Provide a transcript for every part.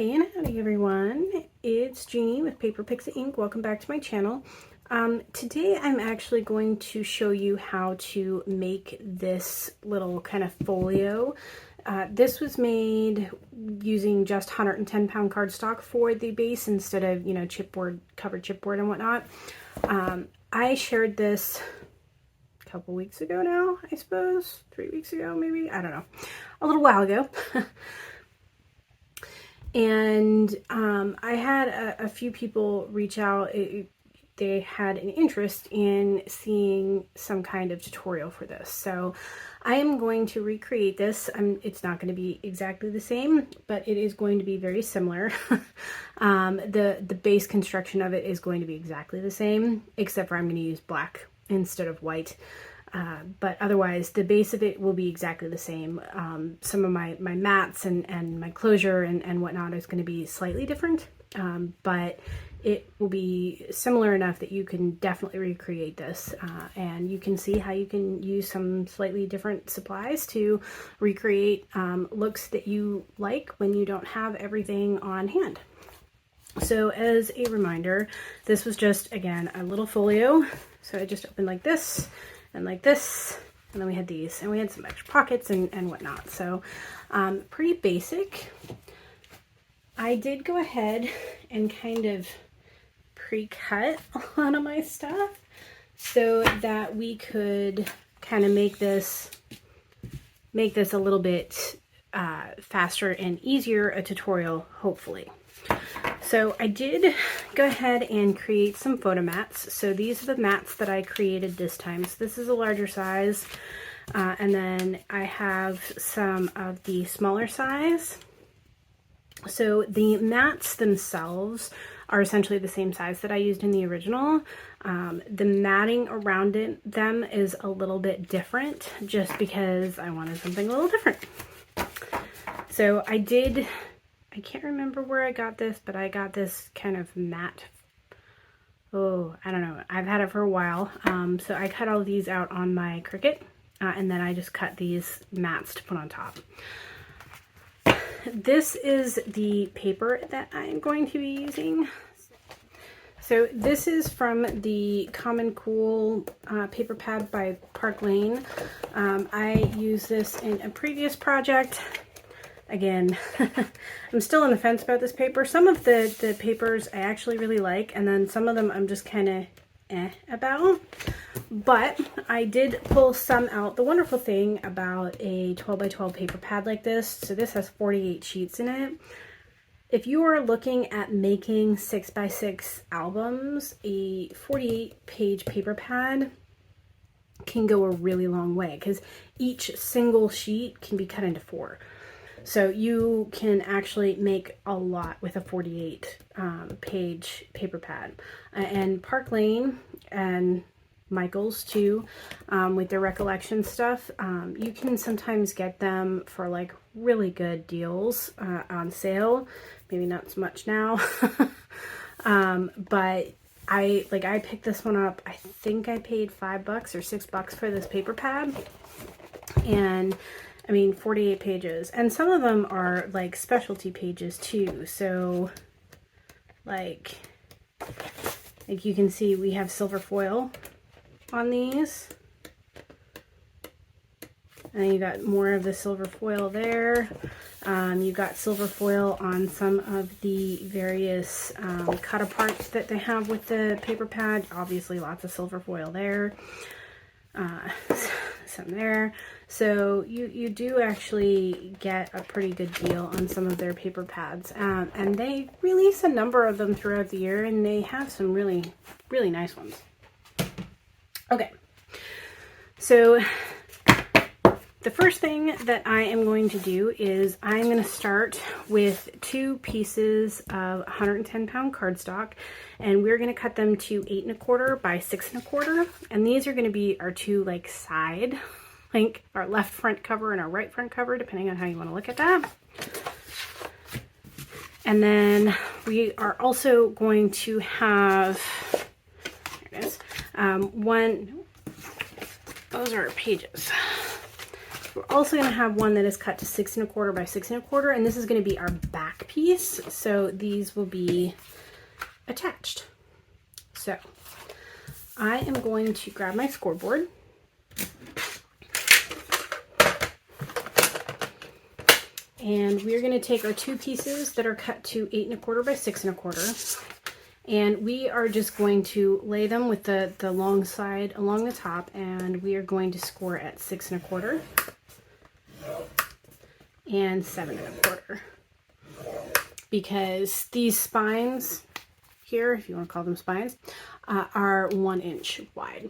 Hey and howdy everyone, it's Jeannie with Paper Pixie Ink. Welcome back to my channel. Today I'm actually going to show you how to make this little kind of folio. This was made using just 110 pound cardstock for the base instead of, you know, chipboard, covered chipboard and whatnot. I shared this a couple weeks ago now, I suppose, 3 weeks ago maybe, I don't know, a little while ago. And I had a few people reach out. They had an interest in seeing some kind of tutorial for this. So I am going to recreate this. It's not going to be exactly the same, but it is going to be very similar. The base construction of it is going to be exactly the same, except for I'm going to use black instead of white. But otherwise the base of it will be exactly the same. Some of my mats and my closure and whatnot is going to be slightly different, but it will be similar enough that you can definitely recreate this, and you can see how you can use some slightly different supplies to recreate looks that you like when you don't have everything on hand. So as a reminder, this was just, again, a little folio. So I just opened like this and like this, and then we had these, and we had some extra pockets and whatnot. So pretty basic. I did go ahead and kind of pre-cut a lot of my stuff so that we could kind of make this a little bit faster and easier a tutorial, hopefully. So I did go ahead and create some photo mats. So these are the mats that I created this time. So this is a larger size. And then I have some of the smaller size. So the mats themselves are essentially the same size that I used in the original. The matting around them is a little bit different just because I wanted something a little different. So I can't remember where I got this, but I got this kind of matte. Oh, I don't know. I've had it for a while. So I cut all these out on my Cricut, and then I just cut these mats to put on top. This is the paper that I'm going to be using. So this is from the Common Cool paper pad by Park Lane. I used this in a previous project. Again, I'm still on the fence about this paper. Some of the papers I actually really like, and then some of them I'm just kind of about. But I did pull some out. The wonderful thing about a 12 by 12 paper pad like this, so this has 48 sheets in it. If you are looking at making 6 by 6 albums, a 48 page paper pad can go a really long way because each single sheet can be cut into 4. So you can actually make a lot with a 48 page paper pad. And Park Lane and Michael's too, with their recollection stuff, you can sometimes get them for like really good deals on sale. Maybe not so much now. But I picked this one up. I think I paid $5 or $6 for this paper pad. And I mean, 48 pages, and some of them are like specialty pages too. So like you can see we have silver foil on these, and you got more of the silver foil there. You got silver foil on some of the various cut aparts that they have with the paper pad. Obviously lots of silver foil there. Some there. So you do actually get a pretty good deal on some of their paper pads, and they release a number of them throughout the year, and they have some really, really nice ones. Okay, so the first thing that I am going to do is I'm going to start with 2 pieces of 110 pound cardstock, and we're going to cut them to 8 1/4 by 6 1/4, and these are going to be our 2 like side, like our left front cover and our right front cover, depending on how you want to look at that. And then we are also going to have, there it is, those are our pages. We're also going to have one that is cut to 6 1/4 by 6 1/4, and this is going to be our back piece. So these will be attached. So I am going to grab my scoreboard. And we're going to take our 2 pieces that are cut to 8 1/4 by 6 1/4. And we are just going to lay them with the long side along the top, and we are going to score at 6 1/4 and 7 1/4. Because these spines here, if you want to call them spines, are 1 inch wide.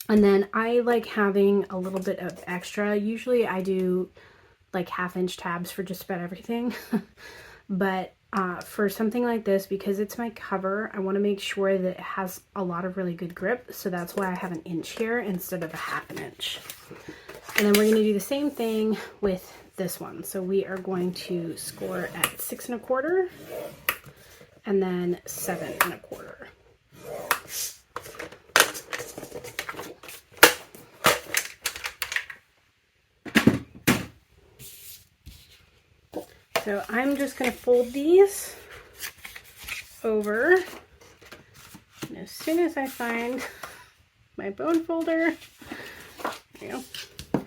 And then I like having a little bit of extra. Usually I do like 1/2 inch tabs for just about everything. But for something like this, because it's my cover, I want to make sure that it has a lot of really good grip. So that's why I have 1 inch here instead of 1/2 inch. And then we're going to do the same thing with this one. So we are going to score at 6 1/4 and then 7 1/4. So I'm just going to fold these over, and as soon as I find my bone folder, there you go,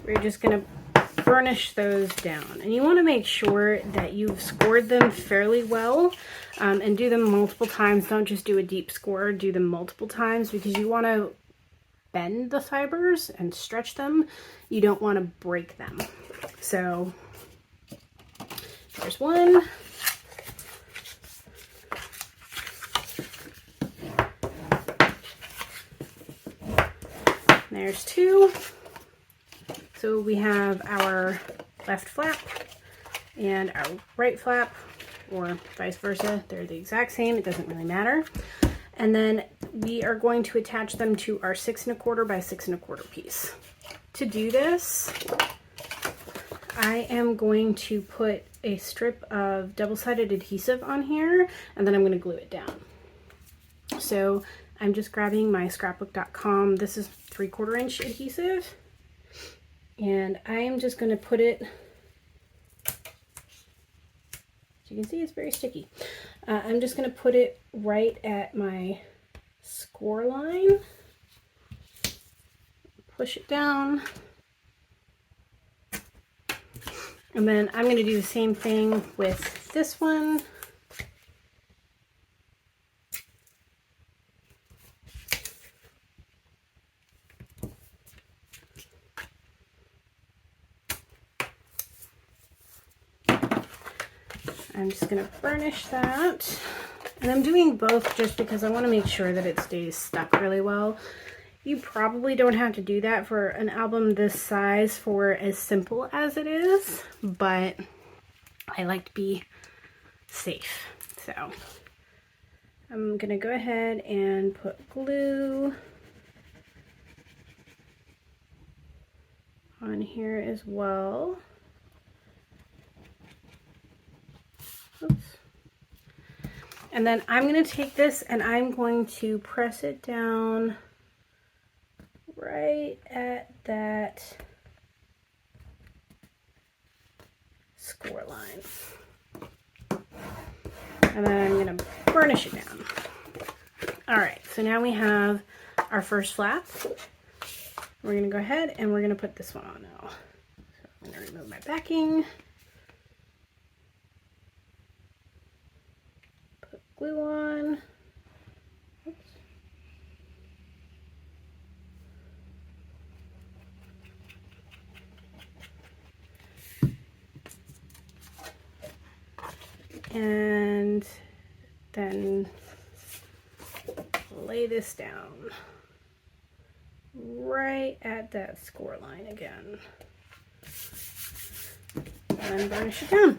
we're just going to burnish those down. And you want to make sure that you've scored them fairly well, and do them multiple times. Don't just do a deep score, do them multiple times, because you want to bend the fibers and stretch them. You don't want to break them. So there's one. There's 2. So we have our left flap and our right flap, or vice versa. They're the exact same. It doesn't really matter. And then we are going to attach them to our 6 1/4 by 6 1/4 piece. To do this, I am going to put a strip of double-sided adhesive on here, and then I'm going to glue it down. So I'm just grabbing my scrapbook.com. This is 3/4 inch adhesive, and I am just going to put it, as you can see, it's very sticky. I'm just going to put it right at my score line, push it down. And then I'm going to do the same thing with this one. I'm just going to burnish that. And I'm doing both just because I want to make sure that it stays stuck really well. You probably don't have to do that for an album this size for as simple as it is, but I like to be safe. So I'm going to go ahead and put glue on here as well. Oops. And then I'm going to take this and I'm going to press it down right at that score line. And then I'm going to burnish it down. Alright, so now we have our first flap. We're going to go ahead and we're going to put this one on now. So I'm going to remove my backing. Put glue on. Oops. And then lay this down right at that score line again, and then burnish it down.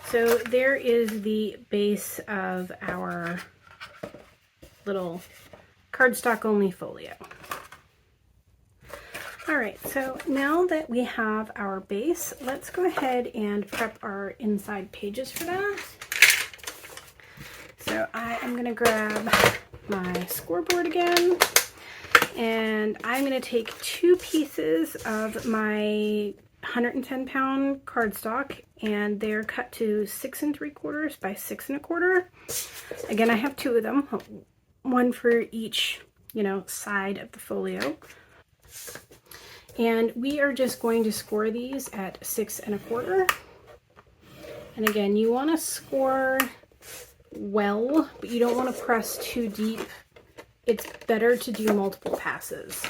So there is the base of our little cardstock only folio. Alright, so now that we have our base, let's go ahead and prep our inside pages for that. So I am going to grab my scoreboard again, and I'm going to take 2 pieces of my 110-pound cardstock, and they're cut to 6 3/4 by 6 1/4. Again, I have 2 of them, one for each, you know, side of the folio. And we are just going to score these at 6 1/4. And again, you want to score well, but you don't want to press too deep. It's better to do multiple passes.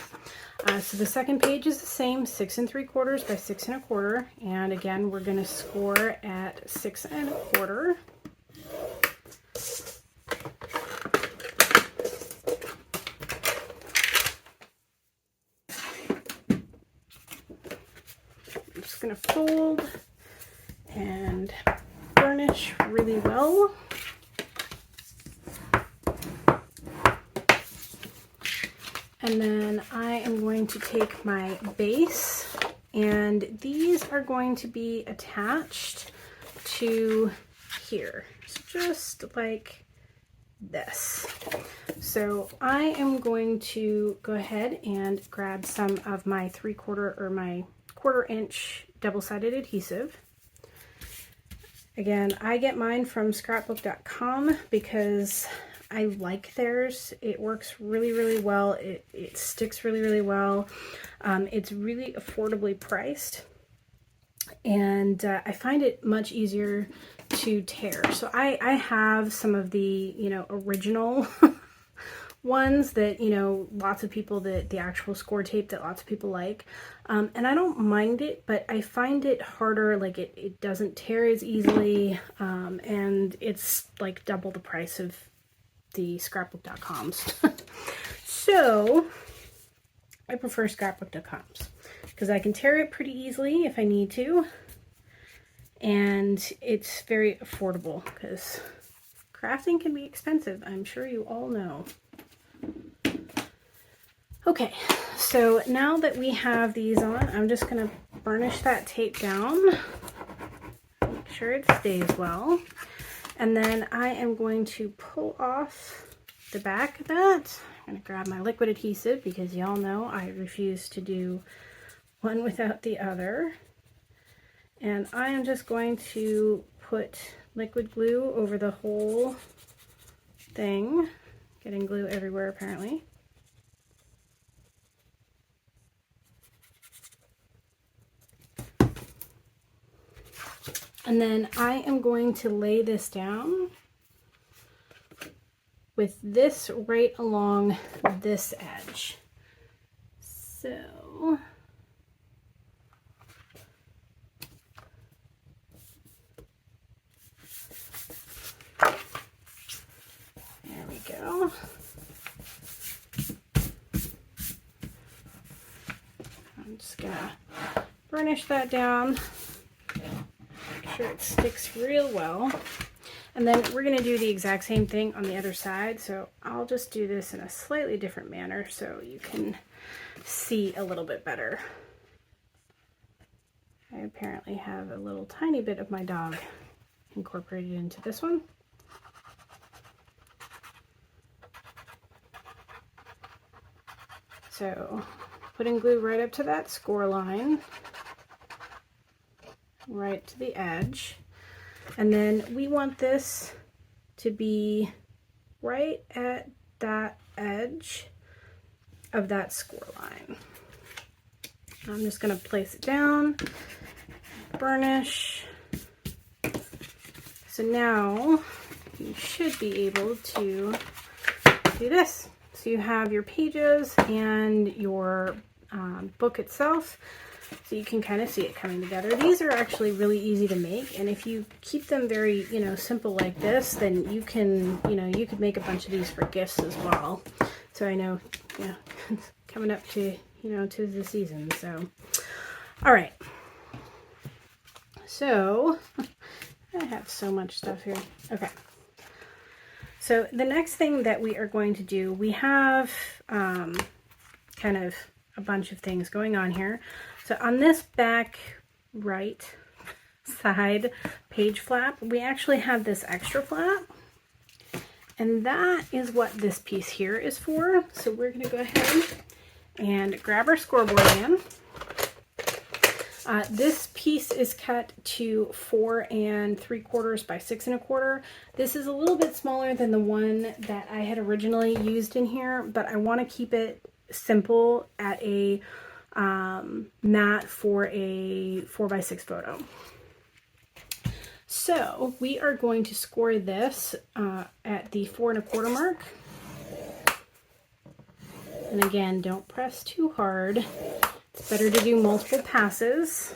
So the second page is the same, 6 3/4 by 6 1/4. And again, we're going to score at 6 1/4. I'm just going to fold and burnish really well. And then I am going to take my base, and these are going to be attached to here, so just like this. So I am going to go ahead and grab some of my 3/4 or my 1/4 inch double-sided adhesive. Again, I get mine from scrapbook.com because I like theirs. It works really, really well. It sticks really, really well. It's really affordably priced, and I find it much easier to tear. So I have some of the, you know, original ones that, you know, lots of people, the actual score tape that lots of people like. And I don't mind it, but I find it harder, like it doesn't tear as easily, and it's like double the price of the scrapbook.coms. So I prefer scrapbook.coms because I can tear it pretty easily if I need to, and it's very affordable because crafting can be expensive. I'm sure you all know. Okay, so now that we have these on, I'm just going to burnish that tape down, make sure it stays well. And then I am going to pull off the back of that. I'm going to grab my liquid adhesive because y'all know I refuse to do one without the other. And I am just going to put liquid glue over the whole thing. Getting glue everywhere apparently. And then I am going to lay this down with this right along this edge. So there we go. I'm just gonna burnish that down. Sure it sticks real well, and then we're going to do the exact same thing on the other side, so I'll just do this in a slightly different manner so you can see a little bit better. I apparently have a little tiny bit of my dog incorporated into this one. So putting glue right up to that score line, right to the edge, and then we want this to be right at that edge of that score line. I'm just going to place it down, burnish. So now you should be able to do this. So you have your pages and your book itself. So you can kind of see it coming together. These are actually really easy to make, and if you keep them very, you know, simple like this, then you can, you know, you could make a bunch of these for gifts as well. So I know, yeah, it's coming up to, you know, to the season. So, all right. So I have so much stuff here. Okay. So the next thing that we are going to do, we have kind of a bunch of things going on here. So on this back right side page flap, we actually have this extra flap, And that is what this piece here is for. So we're going to go ahead and grab our scoreboard again. This piece is cut to 4 3/4 by 6 1/4. This is a little bit smaller than the one that I had originally used in here, but I want to keep it simple at a mat for a 4 by 6 photo. So we are going to score this at the 4 1/4 mark. And again, don't press too hard. It's better to do multiple passes.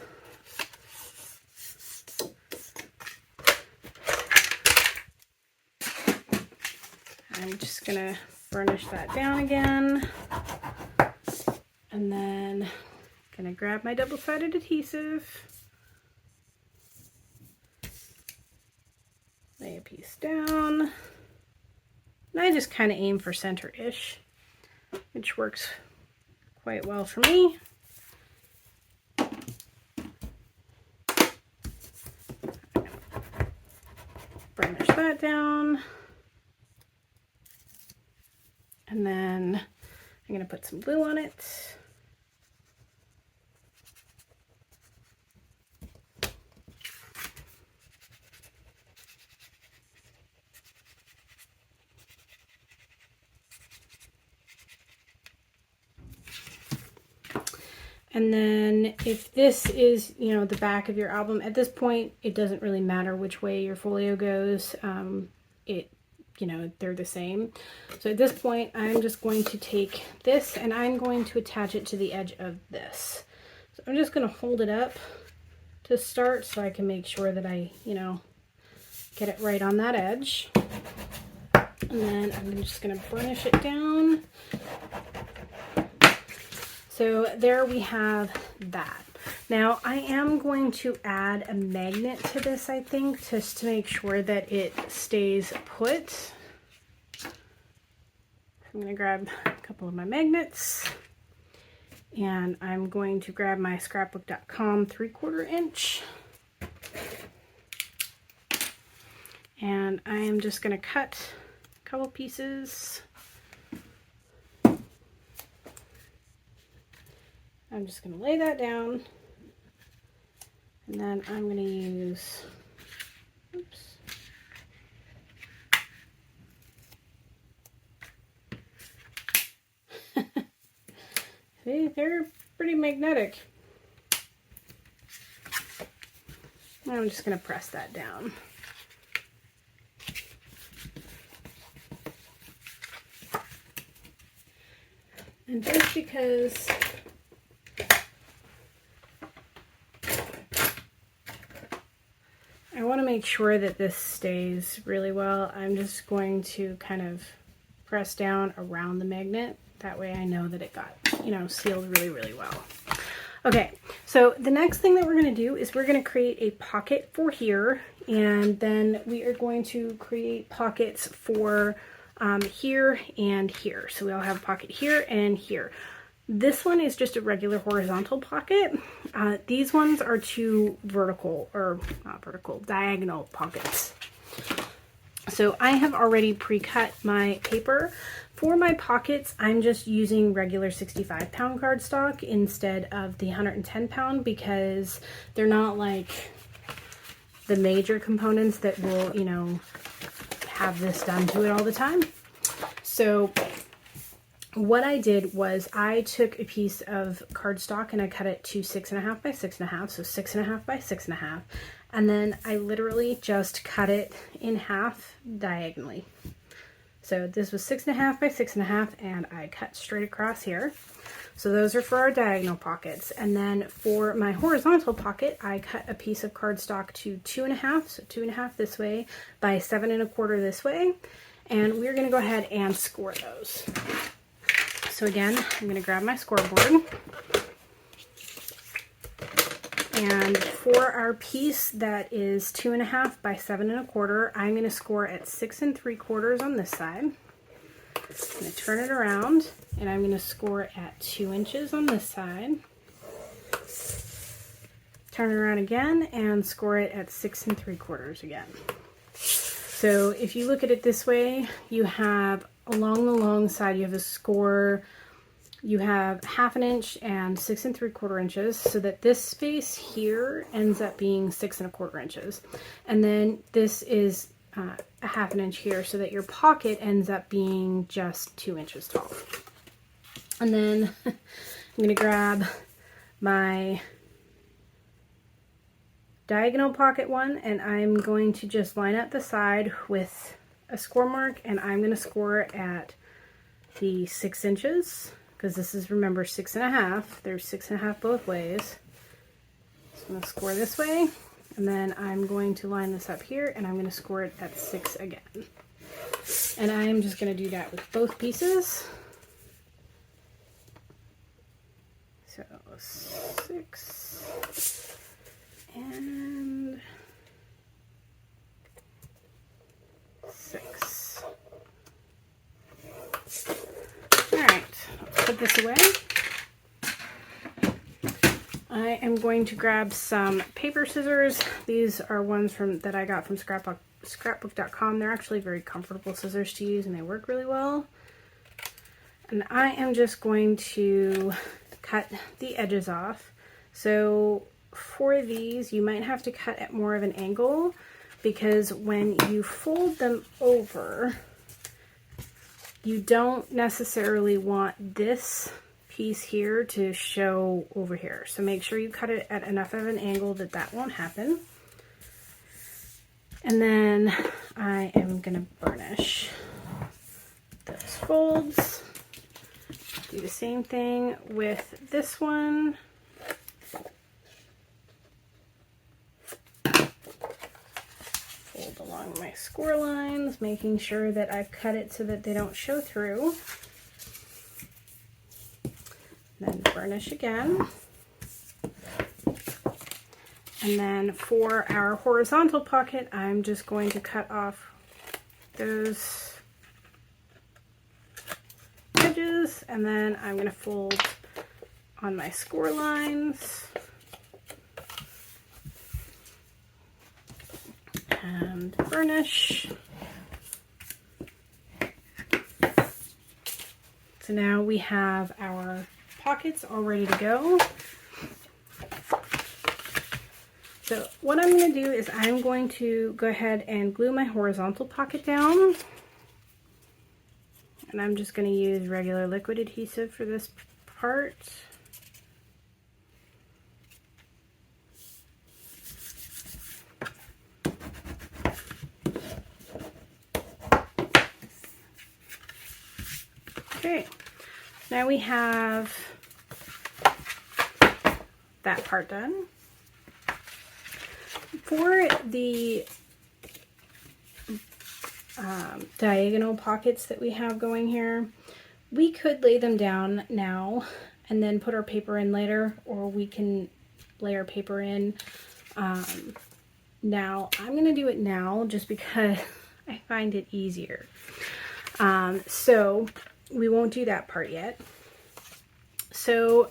I'm just gonna burnish that down again. And then I'm gonna grab my double-sided adhesive. Lay a piece down. And I just kind of aim for center-ish, which works quite well for me. Burnish that down. And then I'm going to put some glue on it. And then if this is, you know, the back of your album, at this point, it doesn't really matter which way your folio goes. You know, they're the same. So at this point, I'm just going to take this and I'm going to attach it to the edge of this. So I'm just going to hold it up to start so I can make sure that I, you know, get it right on that edge. And then I'm just going to burnish it down. So there we have that. Now I am going to add a magnet to this, I think, just to make sure that it stays put. I'm going to grab a couple of my magnets and I'm going to grab my scrapbook.com 3/4 inch. And I am just going to cut a couple pieces. I'm just going to lay that down, and then I'm going to use, oops, see, they're pretty magnetic. I'm just going to press that down. And just because I want to make sure that this stays really well, I'm just going to kind of press down around the magnet. That way I know that it got, you know, sealed really, really well. Okay, so the next thing that we're going to do is we're going to create a pocket for here, and then we are going to create pockets for here and here. So we'll have a pocket here and here. This one is just a regular horizontal pocket. These ones are two vertical, or not vertical, diagonal pockets. So I have already pre-cut my paper. For my pockets, I'm just using regular 65-pound cardstock instead of the 110-pound because they're not like the major components that will, you know, have this done to it all the time. So what I did was I took a piece of cardstock and I cut it to 6.5 by 6.5, so 6.5 by 6.5, and then I literally just cut it in half diagonally. So this was 6.5 by 6.5, and I cut straight across here. So those are for our diagonal pockets. And then for my horizontal pocket, I cut a piece of cardstock to 2.5, so 2.5 this way by 7 1/4 this way, and we're going to go ahead and score those. So again, I'm going to grab my scoreboard, and for our piece that is 2.5 by 7 1/4, I'm going to score at 6 3/4 on this side. I'm going to turn it around, and I'm going to score at 2 inches on this side. Turn it around again and score it at 6 3/4 again. So if you look at it this way, you have along the long side, you have a score, you have 1/2 inch and 6 3/4 inches, so that this space here ends up being 6 1/4 inches. And then this is a 1/2 inch here, so that your pocket ends up being just 2 inches tall. And then I'm going to grab my diagonal pocket one, and I'm going to just line up the side with a score mark, and I'm going to score at the 6 inches, because this is, remember, 6 1/2. There's 6 1/2 both ways. So I'm going to score this way, and then I'm going to line this up here, and I'm going to score it at 6 again. And I'm just going to do that with both pieces. So 6 and 6. All right, let's put this away. I am going to grab some paper scissors. These are ones that I got from scrapbook.com. They're actually very comfortable scissors to use, and they work really well. And I am just going to cut the edges off. So for these, you might have to cut at more of an angle, because when you fold them over, you don't necessarily want this piece here to show over here. So make sure you cut it at enough of an angle that that won't happen. And then I am going to burnish those folds. Do the same thing with this one. Fold along my score lines, making sure that I've cut it so that they don't show through. Then burnish again. And then for our horizontal pocket, I'm just going to cut off those edges, and then I'm going to fold on my score lines. And burnish. So now we have our pockets all ready to go. So what I'm going to do is I'm going to go ahead and glue my horizontal pocket down. And I'm just going to use regular liquid adhesive for this part. Okay, now we have that part done. For the diagonal pockets that we have going here, we could lay them down now and then put our paper in later, or we can lay our paper in now. I'm going to do it now just because I find it easier. So we won't do that part yet. So,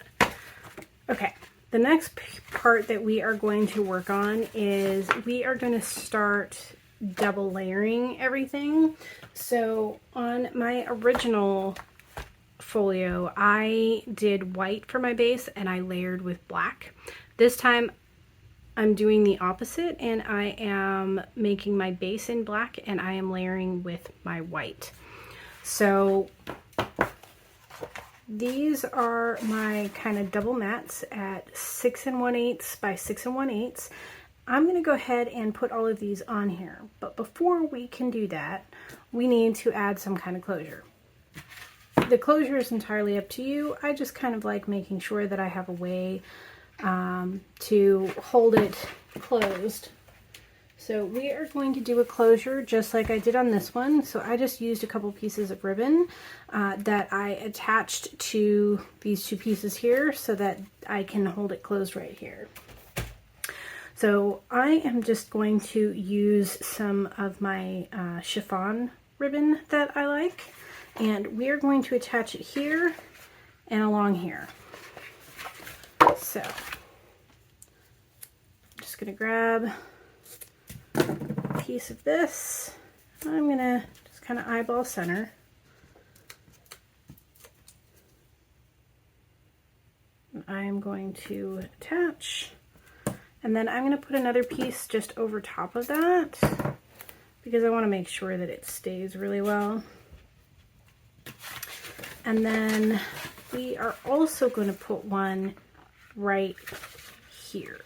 okay, the next part that we are going to work on is we are going to start double layering everything. So on my original folio, I did white for my base and I layered with black. This time I'm doing the opposite, and I am making my base in black and I am layering with my white. So these are my kind of double mats at 6 1/8 by 6 1/8. I'm going to go ahead and put all of these on here, but before we can do that, we need to add some kind of closure. The closure is entirely up to you. I just kind of like making sure that I have a way to hold it closed. So we are going to do a closure just like I did on this one. So I just used a couple pieces of ribbon that I attached to these two pieces here so that I can hold it closed right here. So I am just going to use some of my chiffon ribbon that I like, and we are going to attach it here and along here. So I'm just going to grab a piece of this I'm gonna just kind of eyeball center. And I'm going to attach, and then I'm going to put another piece just over top of that because I want to make sure that it stays really well. And then we are also going to put one right here.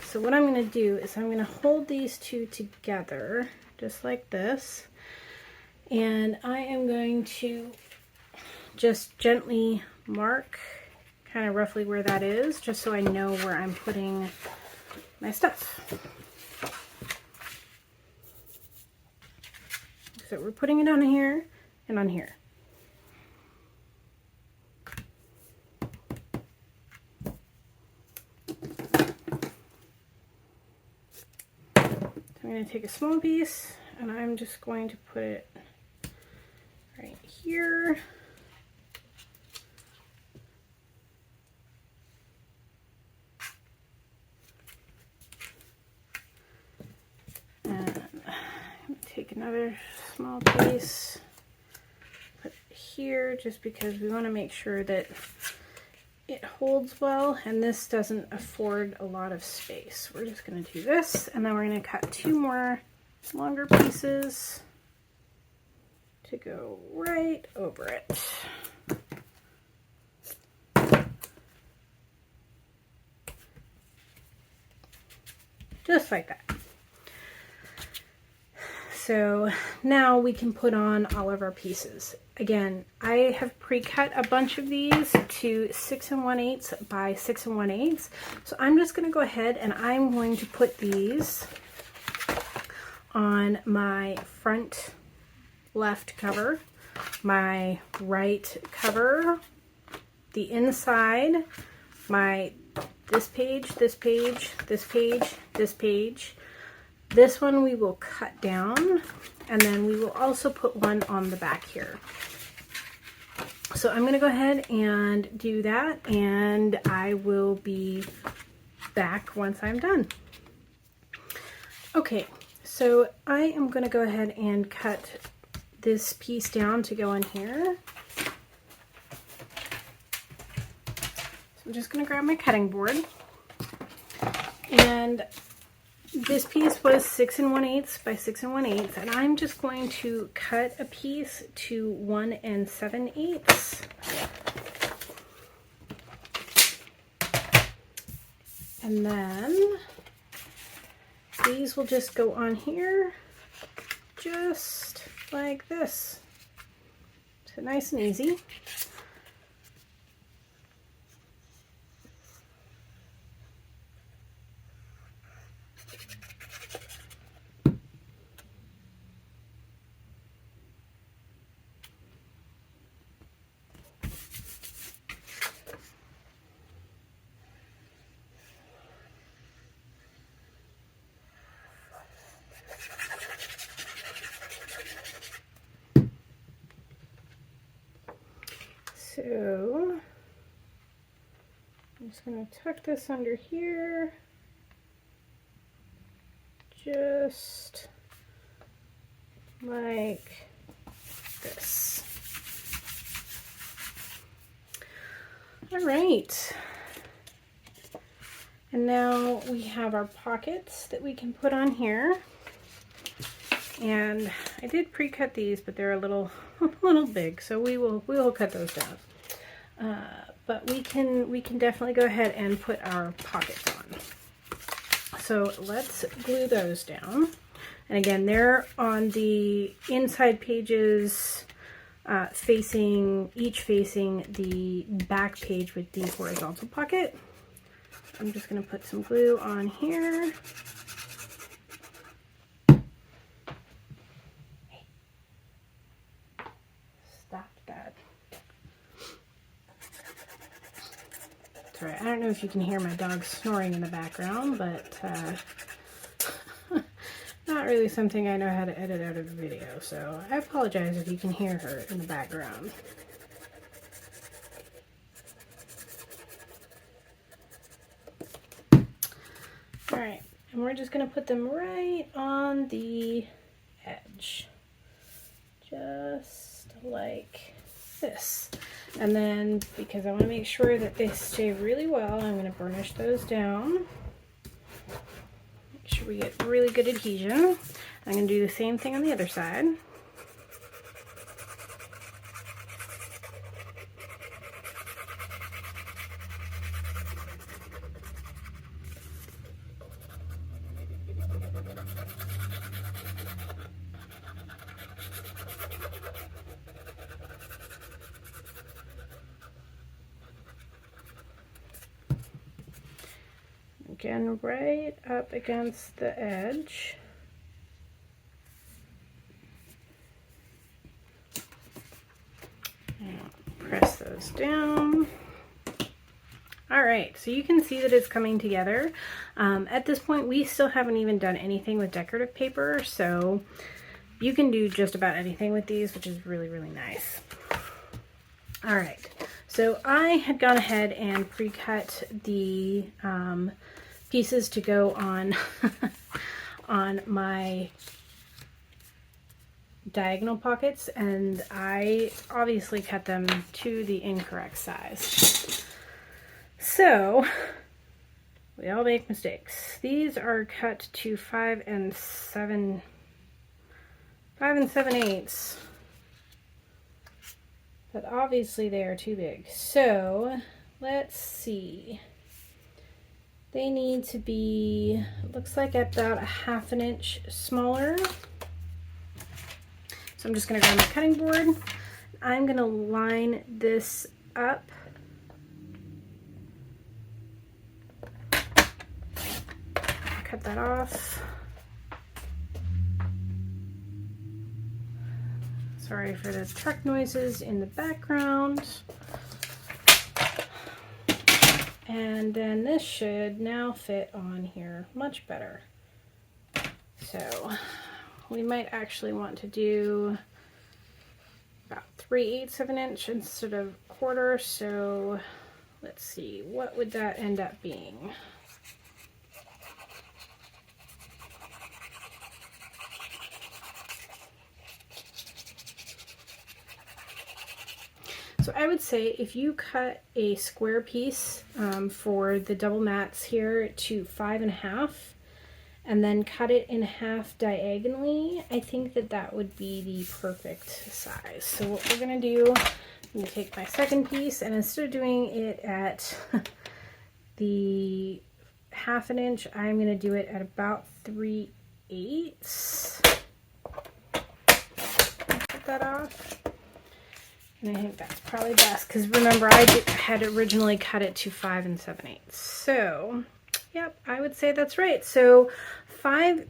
So what I'm going to do is I'm going to hold these two together just like this, and I am going to just gently mark kind of roughly where that is, just so I know where I'm putting my stuff. So we're putting it on here and on here. I'm going to take a small piece and I'm just going to put it right here. And take another small piece, put it here, just because we want to make sure that it holds well, and this doesn't afford a lot of space. We're just going to do this, and then we're going to cut two more longer pieces to go right over it. Just like that. So now we can put on all of our pieces. Again, I have pre-cut a bunch of these to 6 1/8 by 6 1/8. So I'm just going to go ahead and I'm going to put these on my front left cover, my right cover, the inside, my this page, this page, this page, this page. This one we will cut down, and then we will also put one on the back here. So I'm going to go ahead and do that, and I will be back once I'm done. Okay, so I am going to go ahead and cut this piece down to go in here. So I'm just going to grab my cutting board, and this piece was 6 1/8 by 6 1/8, and I'm just going to cut a piece to 1 7/8. And then these will just go on here just like this. So nice and easy. So I'm just going to tuck this under here, just like this. All right. And now we have our pockets that we can put on here. And I did pre-cut these, but they're a little big, so we will cut those down. But we can definitely go ahead and put our pockets on. So let's glue those down. And again, they're on the inside pages, facing the back page with the horizontal pocket. I'm just going to put some glue on here. Sorry, I don't know if you can hear my dog snoring in the background, but not really something I know how to edit out of a video, so I apologize if you can hear her in the background. Alright, and we're just going to put them right on the edge, just like this. And then, because I want to make sure that they stay really well, I'm going to burnish those down. Make sure we get really good adhesion. I'm going to do the same thing on the other side. Again, right up against the edge. And press those down. All right, so you can see that it's coming together. At this point, we still haven't even done anything with decorative paper, so you can do just about anything with these, which is really, really nice. All right, so I had gone ahead and pre-cut the pieces to go on on my diagonal pockets, and I obviously cut them to the incorrect size. So we all make mistakes. These are cut to 5 7/8. But obviously they are too big. So let's see. They need to be, looks like about a 1/2 inch smaller. So I'm just going to grab my cutting board. I'm going to line this up. Cut that off. Sorry for the truck noises in the background. And then this should now fit on here much better. So we might actually want to do about 3/8 of an inch instead of 1/4. So let's see, what would that end up being? So I would say if you cut a square piece for the double mats here to 5 1/2 and then cut it in half diagonally, I think that that would be the perfect size. So what we're going to do, I'm going to take my second piece, and instead of doing it at the 1/2 inch, I'm going to do it at about 3/8. Cut that off. And I think that's probably best, because remember I had originally cut it to 5 7/8. So, yep, I would say that's right. So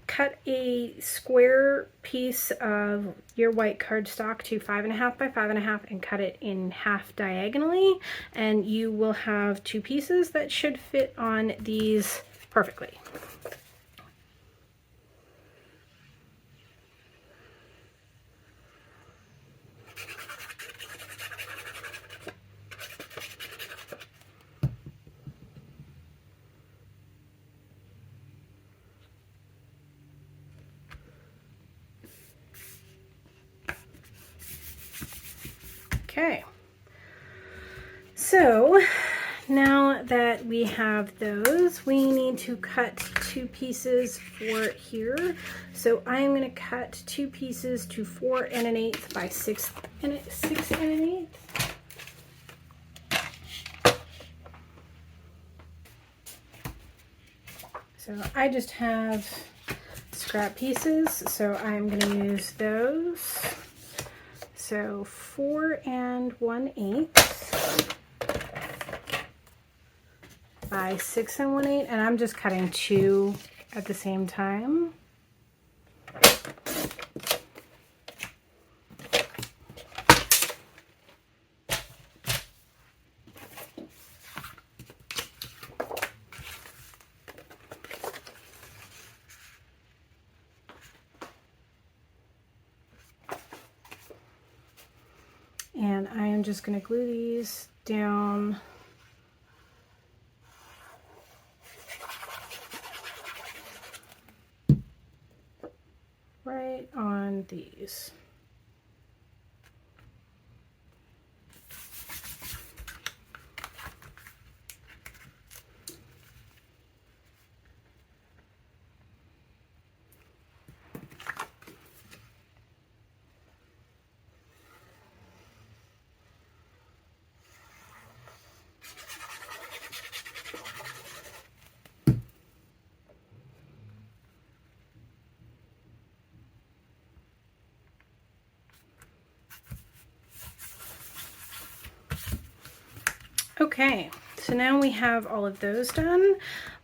cut a square piece of your white cardstock to 5 1/2 by 5 1/2 and cut it in half diagonally, and you will have two pieces that should fit on these perfectly. Okay, so now that we have those, we need to cut two pieces for here. So I'm going to cut two pieces to 4 1/8 by 6 1/8. So I just have scrap pieces, so I'm going to use those. So 4 1/8 by 6 1/8, and I'm just cutting two at the same time. And I am just going to glue these down right on on these. Okay, so now we have all of those done.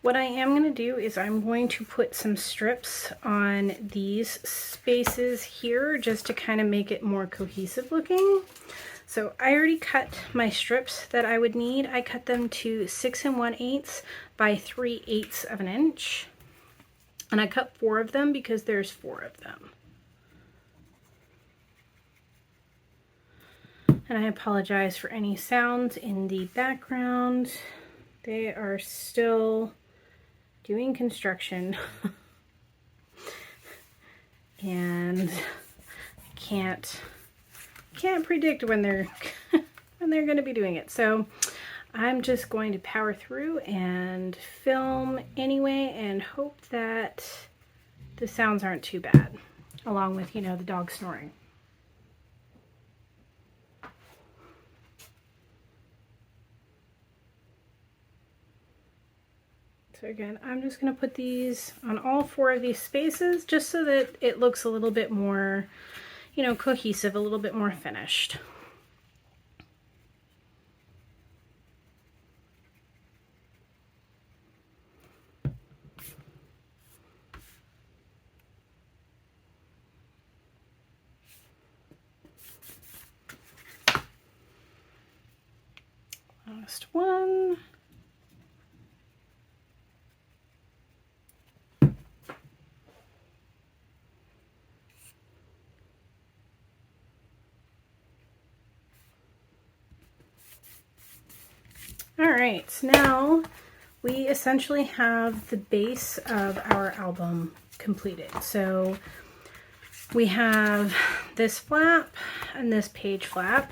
What I am going to do is I'm going to put some strips on these spaces here just to kind of make it more cohesive looking. So I already cut my strips that I would need. I cut them to 6 1/8 by 3/8 of an inch. And I cut 4 of them because there's 4 of them. And I apologize for any sounds in the background. They are still doing construction. And I can't predict when they're going to be doing it. So I'm just going to power through and film anyway and hope that the sounds aren't too bad, along with, you know, the dog snoring. So again, I'm just going to put these on all 4 of these spaces just so that it looks a little bit more, you know, cohesive, a little bit more finished. Last one. All right, so now we essentially have the base of our album completed. So we have this flap and this page flap,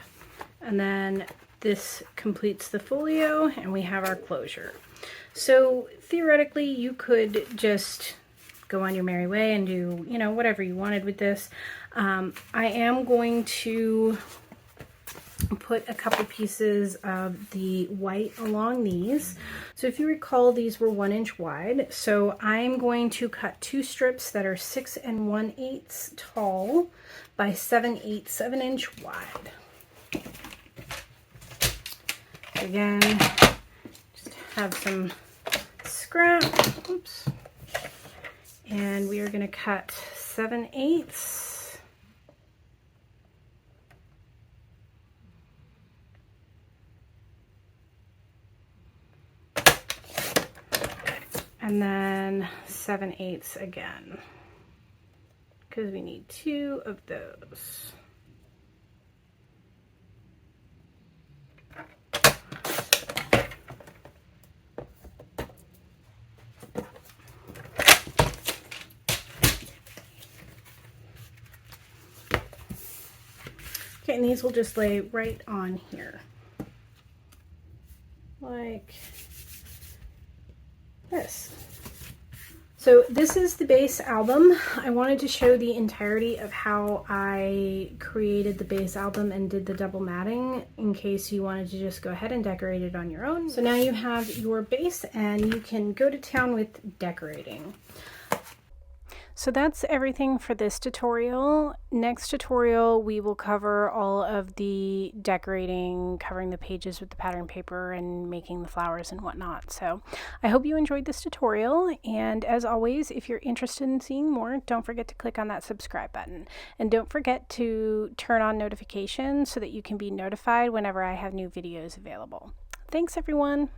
and then this completes the folio, and we have our closure. So theoretically, you could just go on your merry way and do, you know, whatever you wanted with this. I am going to put a couple pieces of the white along these. So if you recall, these were 1 inch wide. So I'm going to cut 2 strips that are 6 1/8 tall by 7/8 of an inch wide. Again, just have some scrap. Oops. And we are going to cut 7/8. And then 7/8 again, because we need 2 of those. Okay, and these will just lay right on here, like this. So this is the base album. I wanted to show the entirety of how I created the base album and did the double matting in case you wanted to just go ahead and decorate it on your own. So now you have your base and you can go to town with decorating. So that's everything for this tutorial. Next tutorial, we will cover all of the decorating, covering the pages with the pattern paper and making the flowers and whatnot. So I hope you enjoyed this tutorial. And as always, if you're interested in seeing more, don't forget to click on that subscribe button. And don't forget to turn on notifications so that you can be notified whenever I have new videos available. Thanks, everyone.